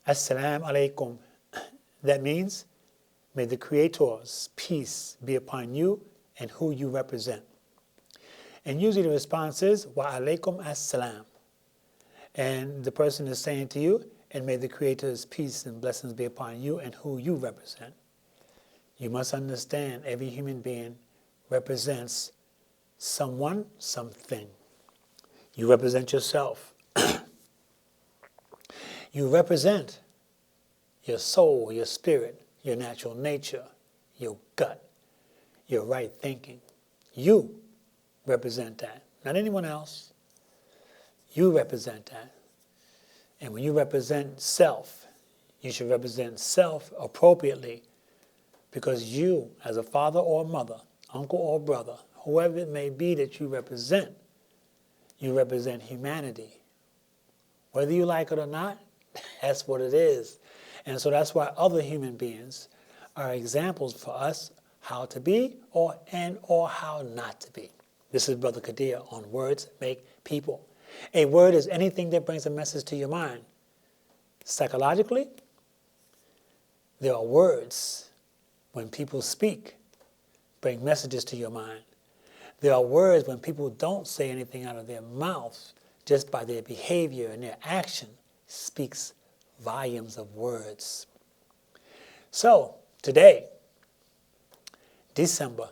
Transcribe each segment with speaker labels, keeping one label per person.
Speaker 1: Assalamu alaikum. That means, may the Creator's peace be upon you and who you represent. And usually the response is, wa alaikum assalam. And the person is saying to you, and may the Creator's peace and blessings be upon you and who you represent. You must understand every human being represents someone, something. You represent yourself. You represent your soul, your spirit, your natural nature, your gut, your right thinking. You represent that, not anyone else. You represent that. And when you represent self, you should represent self appropriately, because you, as a father or mother, uncle or brother, whoever it may be that you represent humanity. Whether you like it or not, that's what it is. And so that's why other human beings are examples for us how to be or how not to be. This is Brother Kadir on Words Make People. A word is anything that brings a message to your mind. Psychologically, there are words when people speak, bring messages to your mind. There are words when people don't say anything out of their mouths, just by their behavior and their action speaks volumes of words. So, today, December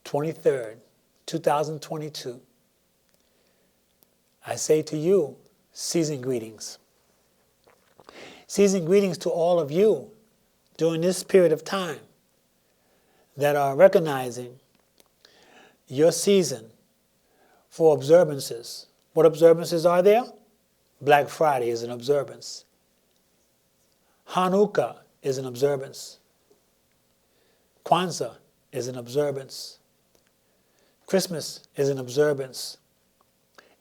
Speaker 1: 23rd, 2022, I say to you, season greetings. Season greetings to all of you during this period of time that are recognizing your season for observances. What observances are there? Black Friday is an observance. Hanukkah is an observance. Kwanzaa is an observance. Christmas is an observance.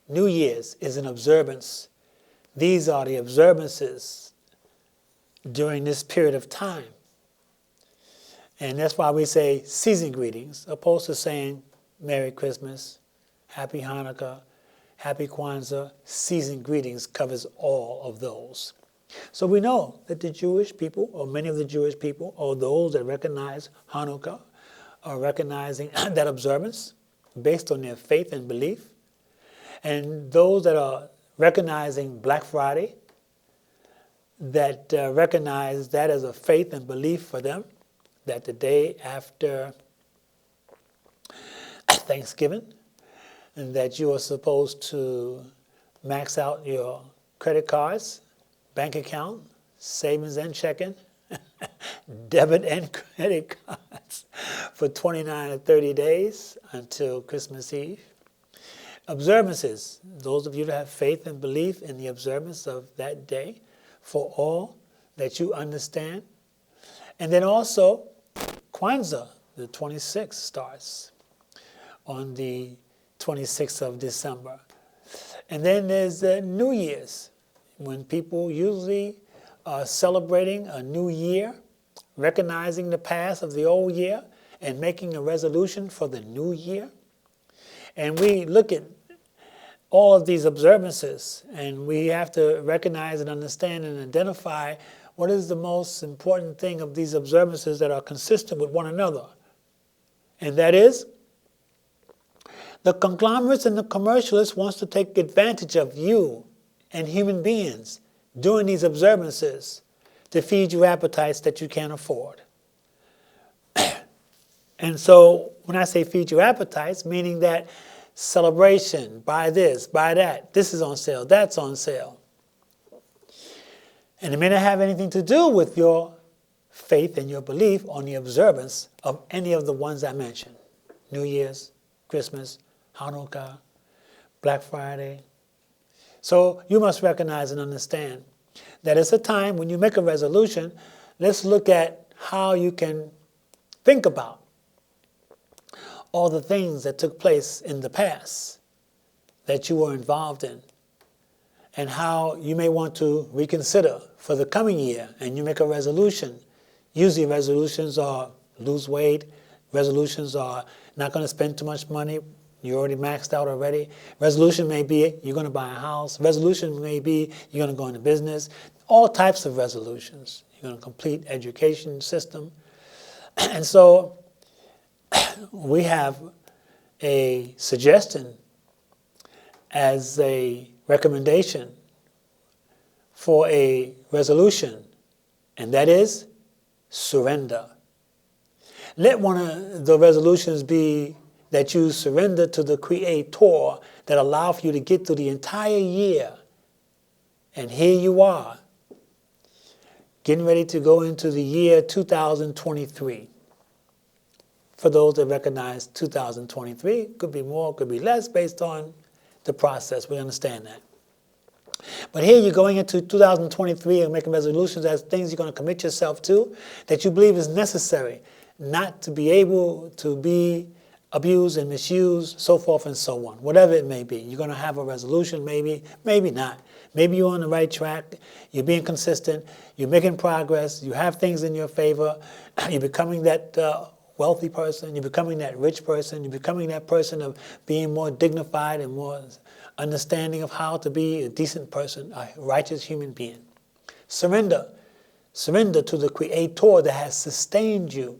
Speaker 1: New Year's is an observance. These are the observances during this period of time. And that's why we say season greetings, opposed to saying Merry Christmas, Happy Hanukkah, Happy Kwanzaa. Season greetings covers all of those. So we know that the Jewish people, or many of the Jewish people, or those that recognize Hanukkah, are recognizing that observance based on their faith and belief. And those that are recognizing Black Friday, that recognize that as a faith and belief for them, that the day after Thanksgiving, and that you are supposed to max out your credit cards, bank account, savings and checking, debit and credit cards for 29 or 30 days until Christmas Eve. Observances, those of you that have faith and belief in the observance of that day, for all that you understand. And then also, Kwanzaa, the 26th starts on the 26th of December. And then there's New Year's, when people usually are celebrating a new year, recognizing the past of the old year, and making a resolution for the new year. And we look at all of these observances, and we have to recognize and understand and identify what is the most important thing of these observances that are consistent with one another. And that is, the conglomerates and the commercialists wants to take advantage of you and human beings during these observances to feed you appetites that you can't afford. And so when I say feed you appetites, meaning that celebration, buy this, buy that, this is on sale, that's on sale. And it may not have anything to do with your faith and your belief on the observance of any of the ones I mentioned. New Year's, Christmas, Hanukkah, Black Friday. So you must recognize and understand that it's a time when you make a resolution, let's look at how you can think about all the things that took place in the past that you were involved in, and how you may want to reconsider for the coming year, and you make a resolution. Usually resolutions are lose weight, resolutions are not going to spend too much money You already maxed out already. Resolution may be you're going to buy a house. Resolution may be you're going to go into business. All types of resolutions. You're going to complete education system. And so we have a suggestion as a recommendation for a resolution, and that is surrender. Let one of the resolutions be that you surrender to the Creator that allow for you to get through the entire year. And here you are, getting ready to go into the year 2023. For those that recognize 2023, could be more, could be less, based on the process. We understand that. But here you're going into 2023 and making resolutions as things you're going to commit yourself to that you believe is necessary, not to be able to be abused and misused, so forth and so on. Whatever it may be. You're going to have a resolution, maybe, maybe not. Maybe you're on the right track, you're being consistent, you're making progress, you have things in your favor, you're becoming that wealthy person, you're becoming that rich person, you're becoming that person of being more dignified and more understanding of how to be a decent person, a righteous human being. Surrender. Surrender to the Creator that has sustained you,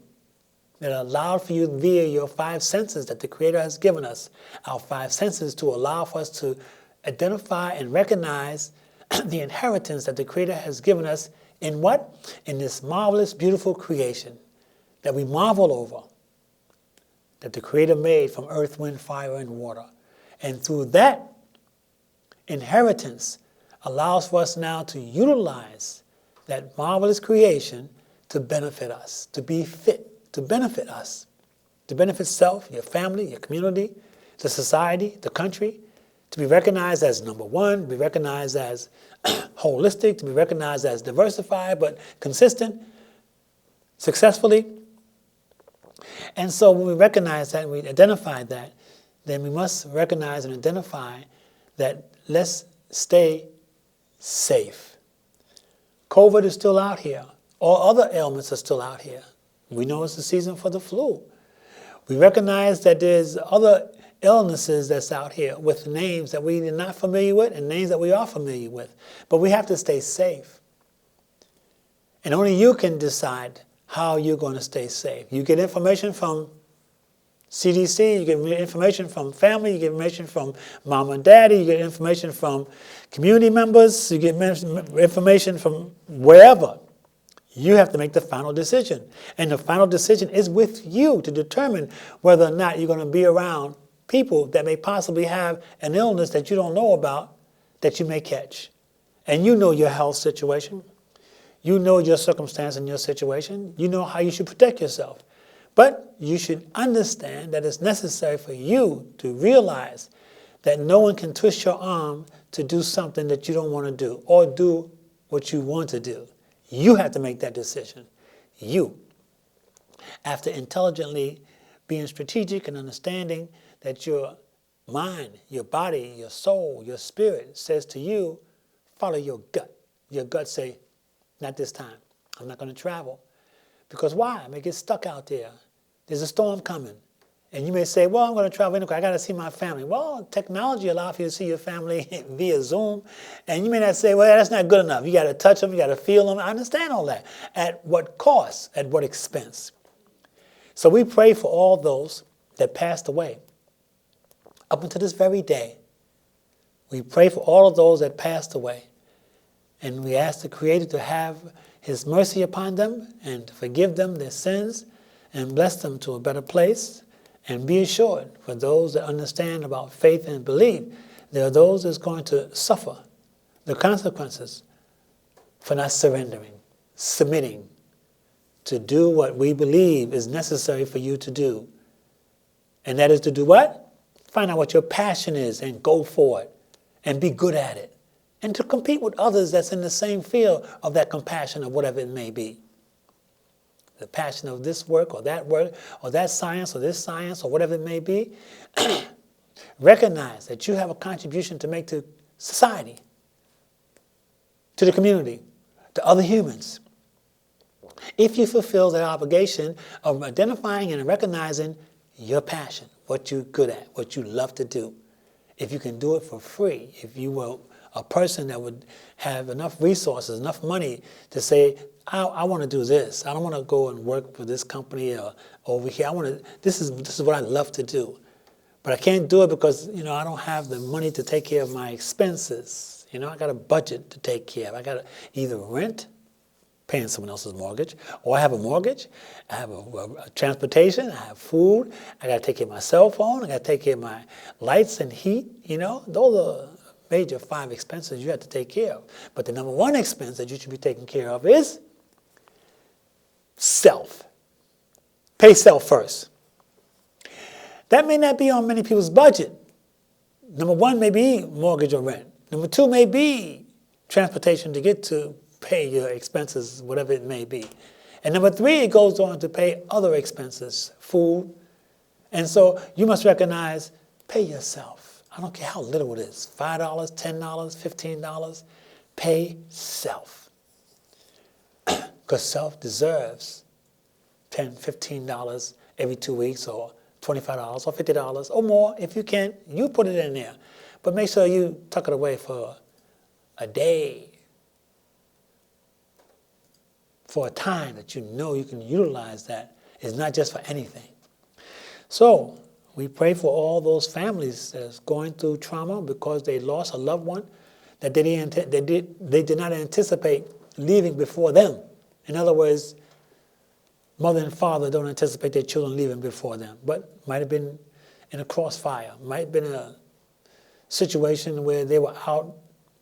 Speaker 1: that allowed for you via your five senses that the Creator has given us. Our five senses to allow for us to identify and recognize the inheritance that the Creator has given us in what? In this marvelous, beautiful creation that we marvel over, that the Creator made from earth, wind, fire, and water. And through that inheritance allows for us now to utilize that marvelous creation to benefit us, to be fit, to benefit us, to benefit self, your family, your community, the society, the country, to be recognized as number one, to be recognized as holistic, to be recognized as diversified but consistent, successfully. And so when we recognize that and we identify that, then we must recognize and identify that let's stay safe. COVID is still out here. All other ailments are still out here. We know it's the season for the flu. We recognize that there's other illnesses that's out here with names that we're not familiar with and names that we are familiar with. But we have to stay safe. And only you can decide how you're going to stay safe. You get information from CDC, you get information from family, you get information from mom and daddy, you get information from community members, you get information from wherever. You have to make the final decision. And the final decision is with you to determine whether or not you're going to be around people that may possibly have an illness that you don't know about that you may catch. And you know your health situation. You know your circumstance and your situation. You know how you should protect yourself. But you should understand that it's necessary for you to realize that no one can twist your arm to do something that you don't want to do or do what you want to do. You have to make that decision. You. After intelligently being strategic and understanding that your mind, your body, your soul, your spirit says to you, follow your gut. Your gut say, not this time. I'm not going to travel. Because why? I may get stuck out there. There's a storm coming. And you may say, well, I'm going to travel anyway. I got to see my family. Well, technology allows you to see your family via Zoom. And you may not say, well, that's not good enough. You got to touch them. You got to feel them. I understand all that. At what cost? At what expense? So we pray for all those that passed away. Up until this very day, we pray for all of those that passed away. And we ask the Creator to have His mercy upon them and to forgive them their sins and bless them to a better place. And be assured, for those that understand about faith and believe, there are those that's going to suffer the consequences for not surrendering, submitting to do what we believe is necessary for you to do. And that is to do what? Find out what your passion is and go for it and be good at it. And to compete with others that's in the same field of that compassion or whatever it may be. The passion of this work or that science or this science or whatever it may be. Recognize that you have a contribution to make to society, to the community, to other humans. If you fulfill that obligation of identifying and recognizing your passion, what you're good at, what you love to do. If you can do it for free, if you were a person that would have enough resources, enough money to say, I want to do this. I don't want to go and work for this company or over here. This is what I love to do. But I can't do it because, I don't have the money to take care of my expenses. I got a budget to take care of. I got to either rent, paying someone else's mortgage, or I have a mortgage, I have a transportation, I have food, I got to take care of my cell phone, I got to take care of my lights and heat. Those are major 5 expenses you have to take care of. But the number 1 expense that you should be taking care of is self. Pay self first. That may not be on many people's budget. Number 1 may be mortgage or rent. Number 2 may be transportation to get to pay your expenses, whatever it may be. And number 3, it goes on to pay other expenses, food. And so you must recognize, pay yourself. I don't care how little it is, $5, $10, $15, pay self. Because self deserves $10, $15 every 2 weeks, or $25 or $50 or more. If you can, you put it in there. But make sure you tuck it away for a day, for a time that you know you can utilize that. It's not just for anything. So we pray for all those families that's going through trauma because they lost a loved one that they did not anticipate leaving before them. In other words, mother and father don't anticipate their children leaving before them, but might have been in a crossfire, might have been in a situation where they were out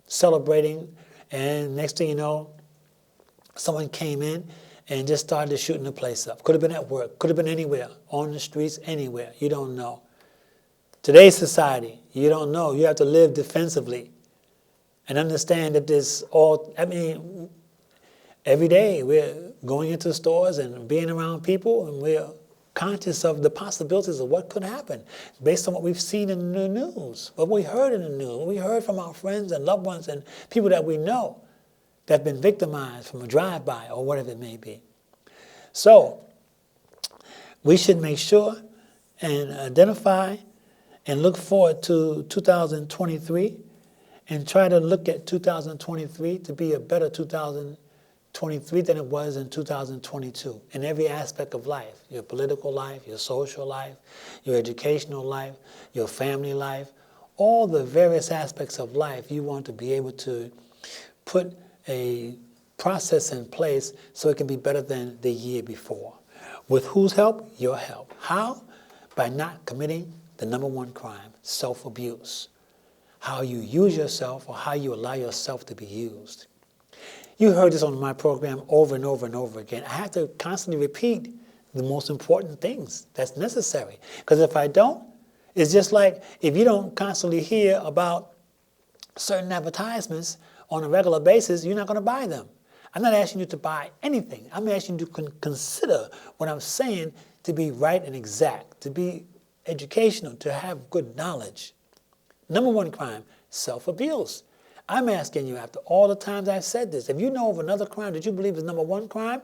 Speaker 1: celebrating, and next thing you know, someone came in and just started shooting the place up. Could have been at work, could have been anywhere, on the streets, anywhere. You don't know. Today's society, you don't know. You have to live defensively and understand that every day we're going into stores and being around people, and we're conscious of the possibilities of what could happen based on what we've seen in the news, what we heard in the news, what we heard from our friends and loved ones and people that we know that have been victimized from a drive-by or whatever it may be. So we should make sure and identify and look forward to 2023 and try to look at 2023 to be a better 2023 than it was in 2022 in every aspect of life, your political life, your social life, your educational life, your family life, all the various aspects of life. You want to be able to put a process in place so it can be better than the year before. With whose help? Your help. How? By not committing the number 1 crime, self-abuse. How you use yourself or how you allow yourself to be used. You heard this on my program over and over and over again. I have to constantly repeat the most important things that's necessary. Because if I don't, it's just like if you don't constantly hear about certain advertisements on a regular basis, you're not going to buy them. I'm not asking you to buy anything. I'm asking you to consider what I'm saying to be right and exact, to be educational, to have good knowledge. Number 1 crime, self-abuse. I'm asking you, after all the times I've said this, if you know of another crime that you believe is number 1 crime,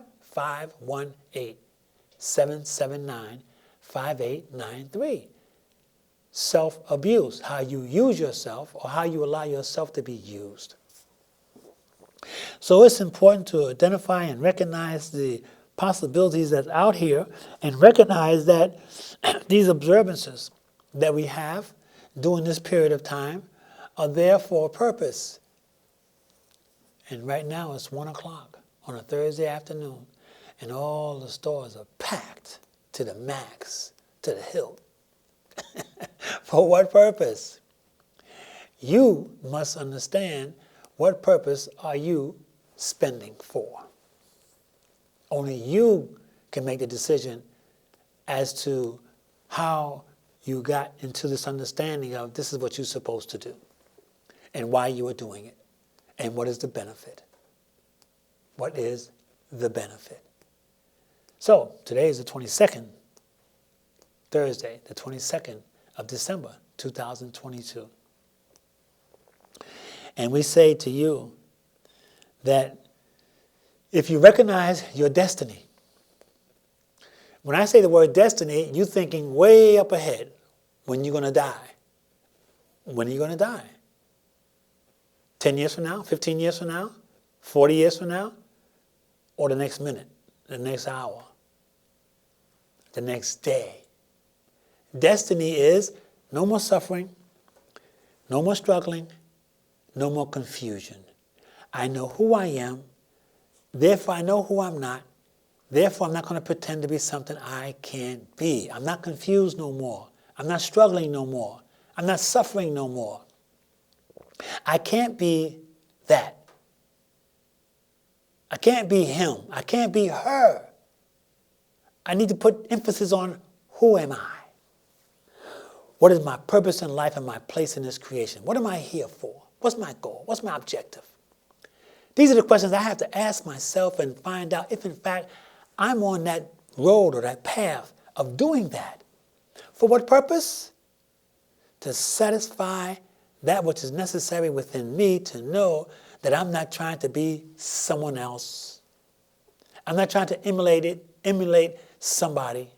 Speaker 1: 518-779-5893. Self-abuse, how you use yourself or how you allow yourself to be used. So it's important to identify and recognize the possibilities that's out here and recognize that these observances that we have during this period of time are there for a purpose. And right now it's 1 o'clock on a Thursday afternoon, and all the stores are packed to the max, to the hilt. For what purpose? You must understand what purpose are you spending for. Only you can make the decision as to how you got into this understanding of this is what you're supposed to do and why you are doing it and what is the benefit. What is the benefit? So today is the 22nd, Thursday, the 22nd of December, 2022. And we say to you that if you recognize your destiny, When I say the word destiny, you're thinking way up ahead. When you're going to die. When are you going to die? 10 years from now? 15 years from now? 40 years from now? Or the next minute? The next hour? The next day? Destiny is no more suffering, no more struggling, no more confusion. I know who I am, therefore I know who I'm not. Therefore, I'm not going to pretend to be something I can't be. I'm not confused no more. I'm not struggling no more. I'm not suffering no more. I can't be that. I can't be him. I can't be her. I need to put emphasis on who am I? What is my purpose in life and my place in this creation? What am I here for? What's my goal? What's my objective? These are the questions I have to ask myself and find out if, in fact, I'm on that road or that path of doing that. For what purpose? To satisfy that which is necessary within me to know that I'm not trying to be someone else. I'm not trying to emulate somebody.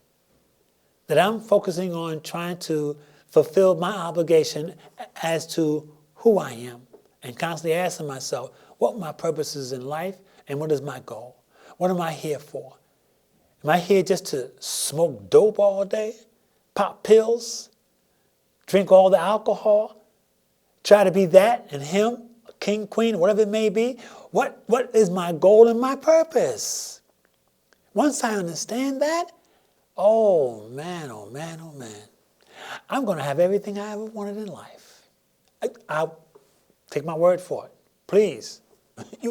Speaker 1: That I'm focusing on trying to fulfill my obligation as to who I am and constantly asking myself what my purpose is in life and what is my goal. What am I here for? Am I here just to smoke dope all day, pop pills, drink all the alcohol, try to be that and him, king, queen, whatever it may be? What is my goal and my purpose? Once I understand that, oh man, oh man, oh man, I'm going to have everything I ever wanted in life. I'll take my word for it. Please.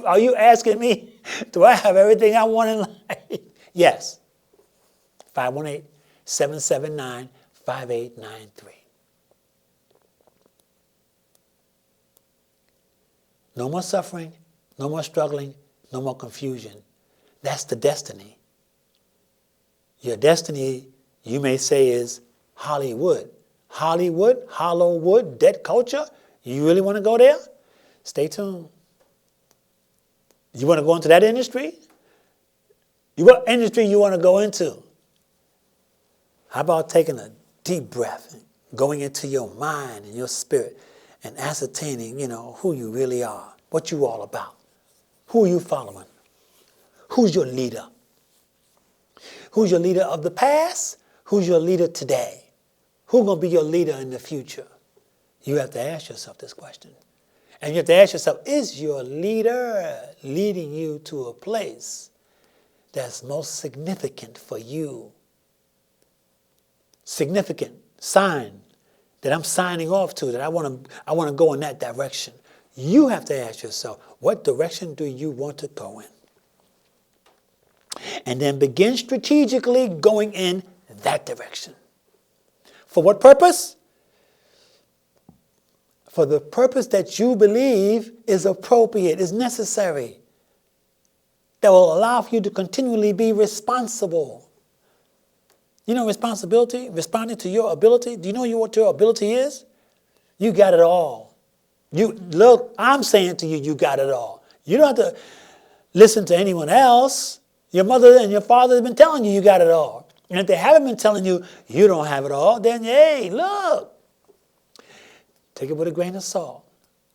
Speaker 1: Are you asking me, do I have everything I want in life? Yes. 518-779-5893. No more suffering, no more struggling, no more confusion. That's the destiny. Your destiny, you may say, is Hollywood. Hollywood, hollow wood, dead culture. You really want to go there? Stay tuned. You want to go into that industry? What industry you want to go into? How about taking a deep breath and going into your mind and your spirit and ascertaining, who you really are, what you all about, who are you following, who's your leader? Who's your leader of the past? Who's your leader today? Who's going to be your leader in the future? You have to ask yourself this question. And you have to ask yourself, is your leader leading you to a place that's most significant for you? Significant sign that I'm signing off to, that I want to go in that direction. You have to ask yourself, what direction do you want to go in? And then begin strategically going in that direction. For what purpose? For the purpose that you believe is appropriate, is necessary, that will allow for you to continually be responsible. You know responsibility? Responding to your ability? Do you know what your ability is? You got it all. Look, I'm saying to you, you got it all. You don't have to listen to anyone else. Your mother and your father have been telling you you got it all. And if they haven't been telling you you don't have it all, then hey, look. Take it with a grain of salt.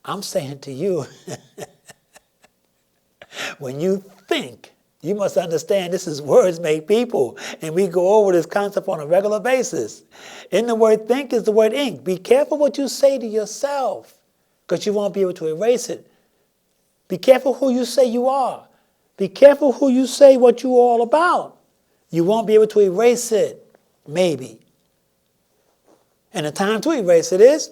Speaker 1: I'm saying to you, when you think, you must understand this is words make people. And we go over this concept on a regular basis. In the word think is the word ink. Be careful what you say to yourself, because you won't be able to erase it. Be careful who you say you are. Be careful who you say what you're all about. You won't be able to erase it, maybe. And the time to erase it is,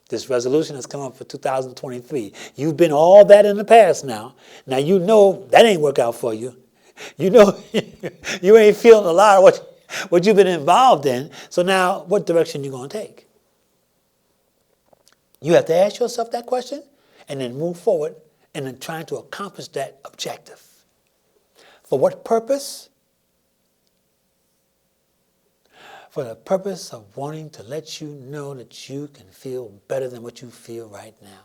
Speaker 1: this resolution has come up for 2023. You've been all that in the past now. Now you know that ain't work out for you. You know you ain't feeling a lot of what you've been involved in. So now what direction you going to take? You have to ask yourself that question and then move forward and then trying to accomplish that objective. For what purpose? For the purpose of wanting to let you know that you can feel better than what you feel right now.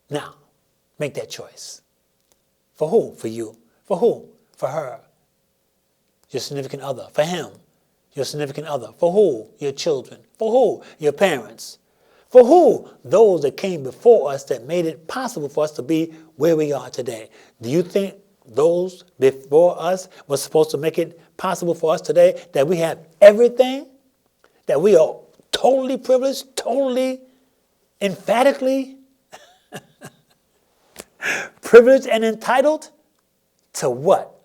Speaker 1: Now, make that choice. For who? For you. For who? For her. Your significant other. For him, your significant other. For who? Your children. For who? Your parents. For who? Those that came before us that made it possible for us to be where we are today. Do you think those before us were supposed to make it possible for us today that we have everything? That we are totally privileged, totally, emphatically privileged and entitled to what?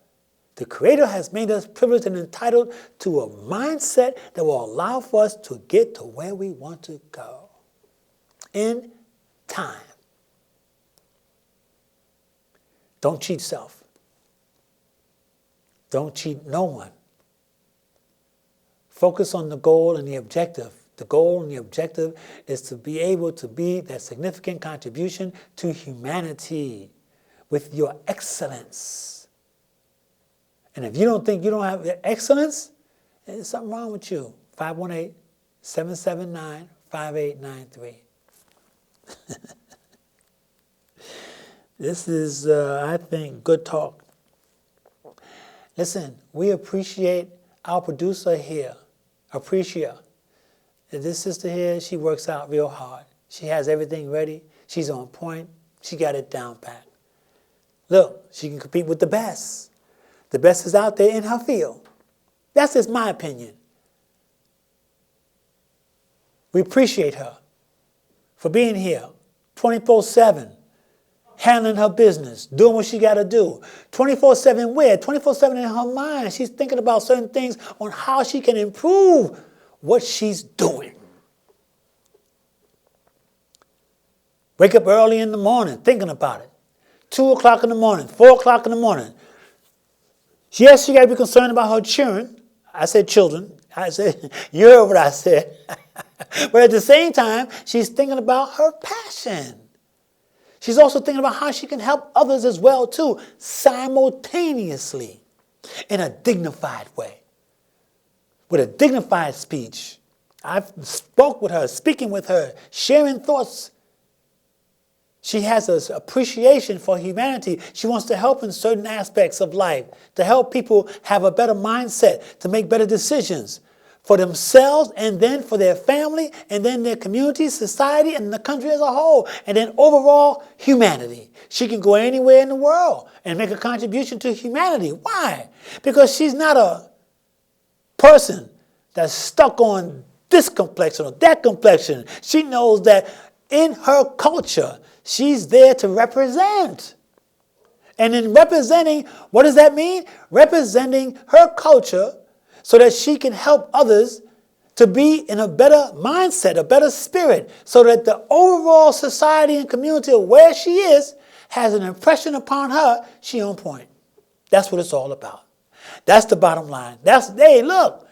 Speaker 1: The Creator has made us privileged and entitled to a mindset that will allow for us to get to where we want to go in time. Don't cheat self. Don't cheat no one. Focus on the goal and the objective. The goal and the objective is to be able to be that significant contribution to humanity with your excellence. And if you don't think you don't have the excellence, there's something wrong with you. 518-779-5893. This is, I think, good talk. Listen, we appreciate our producer here, Appreciate. This sister here, she works out real hard. She has everything ready. She's on point. She got it down pat. Look, she can compete with the best. The best is out there in her field. That's just my opinion. We appreciate her for being here 24/7, handling her business, doing what she got to do. 24/7 where? 24/7 in her mind. She's thinking about certain things on how she can improve what she's doing. Wake up early in the morning thinking about it. 2 o'clock in the morning, 4 o'clock in the morning. Yes, she got to be concerned about her children. I said children. I said, you heard what I said. But at the same time, she's thinking about her passion. She's also thinking about how she can help others as well, too, simultaneously, in a dignified way, with a dignified speech. I've spoke with her, speaking with her, sharing thoughts. She has an appreciation for humanity. She wants to help in certain aspects of life, to help people have a better mindset, to make better decisions for themselves and then for their family and then their community, society, and the country as a whole, and then overall humanity. She can go anywhere in the world and make a contribution to humanity. Why? Because she's not a person that's stuck on this complexion or that complexion. She knows that in her culture, she's there to represent. And in representing, what does that mean? Representing her culture so that she can help others to be in a better mindset, a better spirit, so that the overall society and community of where she is has an impression upon her, she on point. That's what it's all about. That's the bottom line. Hey, look,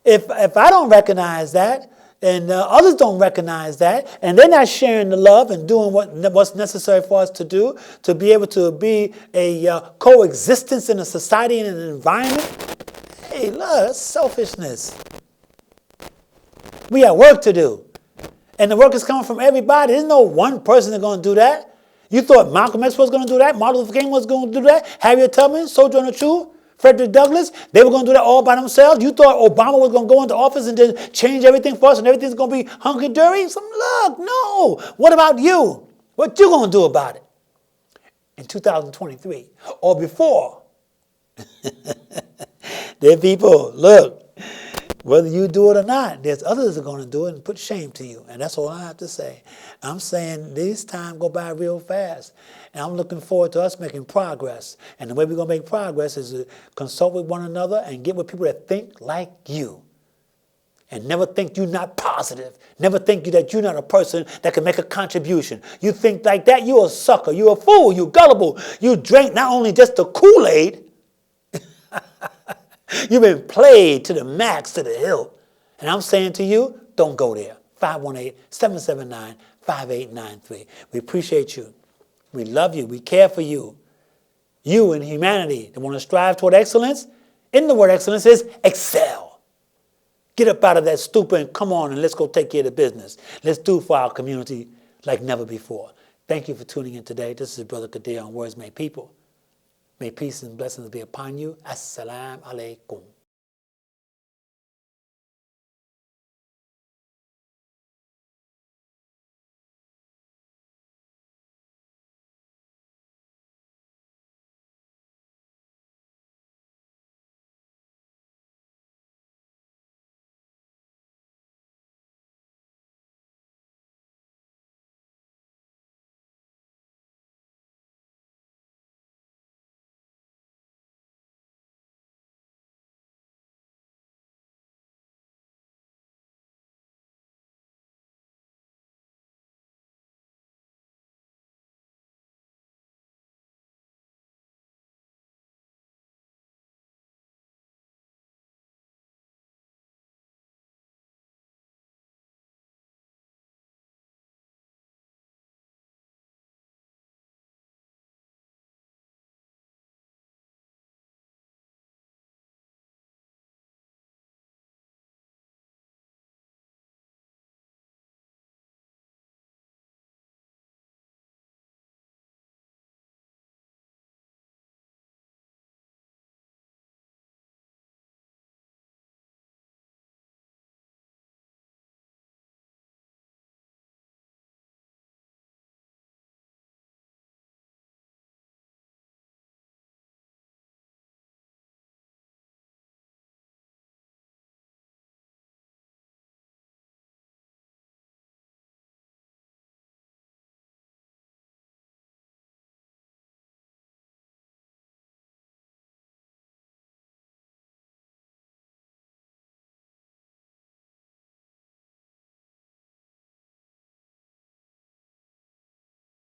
Speaker 1: if I don't recognize that, and others don't recognize that, and they're not sharing the love and doing what's necessary for us to do to be able to be a coexistence in a society and an environment, hey, look, that's selfishness. We have work to do. And the work is coming from everybody. There's no one person that's going to do that. You thought Malcolm X was going to do that? Martin Luther King was going to do that? Harriet Tubman, Sojourner Truth, Frederick Douglass, they were going to do that all by themselves? You thought Obama was going to go into office and just change everything for us and everything's going to be hunky-dory? Look, no. What about you? What you going to do about it in 2023 or before? There people, look, whether you do it or not, there's others that are going to do it and put shame to you. And that's all I have to say. I'm saying this time go by real fast. And I'm looking forward to us making progress. And the way we're going to make progress is to consult with one another and get with people that think like you. And never think you're not positive. Never think that you're not a person that can make a contribution. You think like that, you're a sucker. You're a fool. You're gullible. You drink not only just the Kool-Aid, you've been played to the max, to the hilt. And I'm saying to you, don't go there. 518-779-5893. We appreciate you. We love you. We care for you. You and humanity that want to strive toward excellence. In the word excellence is excel. Get up out of that stupor and come on and let's go take care of the business. Let's do for our community like never before. Thank you for tuning in today. This is Brother Kadir on Words Made People. May peace and blessings be upon you. Assalamu alaikum.